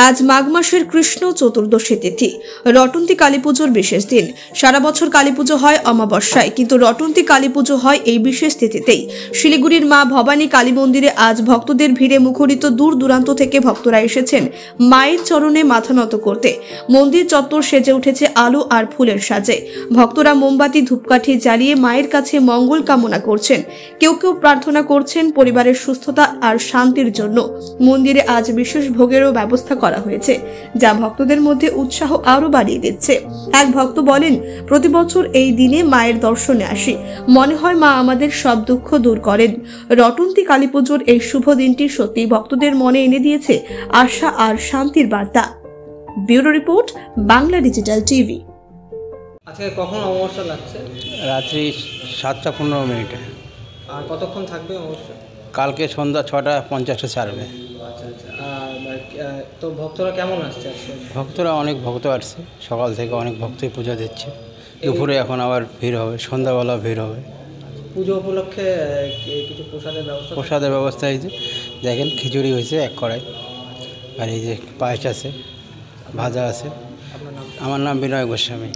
আজ মাঘ মাসের কৃষ্ণ চতুর্দশী তিথি, রটন্তী কালী পুজোর বিশেষ দিন। সারা বছর কালী পুজো হয় অমাবস্যায়, কিন্তু রটন্তী কালী পুজো হয় এই বিশেষ তিথিতেই। শিলিগুড়ির মা ভবানী কালী মন্দিরে আজ ভক্তদের ভিড়ে মুখরিত। দূর দূরান্ত থেকে ভক্তরা এসেছেন মায়ের চরণে মাথা নত করতে। মন্দির চত্বর সেজে উঠেছে আলো আর ফুলের সাজে। ভক্তরা মোমবাতি ধূপকাঠি জ্বালিয়ে মায়ের কাছে মঙ্গল কামনা করছেন। কেউ কেউ প্রার্থনা করছেন পরিবারের সুস্থতা আর শান্তির জন্য। মন্দিরে আজ বিশেষ ভোগেরও ব্যবস্থা করা হয়েছে, যা ভক্তদের মধ্যে উৎসাহ আরো বাড়িয়ে দিচ্ছে। এক ভক্ত বলেন, প্রতি বছর এই দিনে মায়ের দর্শনে আসি, মনে হয় মা আমাদের সব দুঃখ দূর করেন। রটন্তী কালী পুজোর এই শুভ দিনটি সত্যি ভক্তদের মনে এনে দিয়েছে আশা আর শান্তির বার্তা। Bureau report, Bangla digital TV. আজকে কখন অমাবস্যা লাগছে? রাত্রি 7:15। আর কতক্ষণ থাকবে অমাবস্যা? কালকে সন্ধ্যা 6:50 ছাড়বে। আচ্ছা আচ্ছা। তো ভক্তরা কেমন আসছে আজকে? ভক্তরা অনেক ভক্ত আসছে, সকাল থেকে অনেক ভক্তই পূজা দিচ্ছে। দুপুরে এখন আবার ভিড় হবে, সন্ধ্যাবেলা ভিড় হবে। পুজো উপলক্ষে কিছু প্রসাদের ব্যবস্থা হয়েছে। দেখেন, খিচুড়ি হয়েছে 1 কড়াই, আর এই যে পায়েস আছে, ভাজা আছে। আপনার নাম? আমার নাম বিনয় গোস্বামী।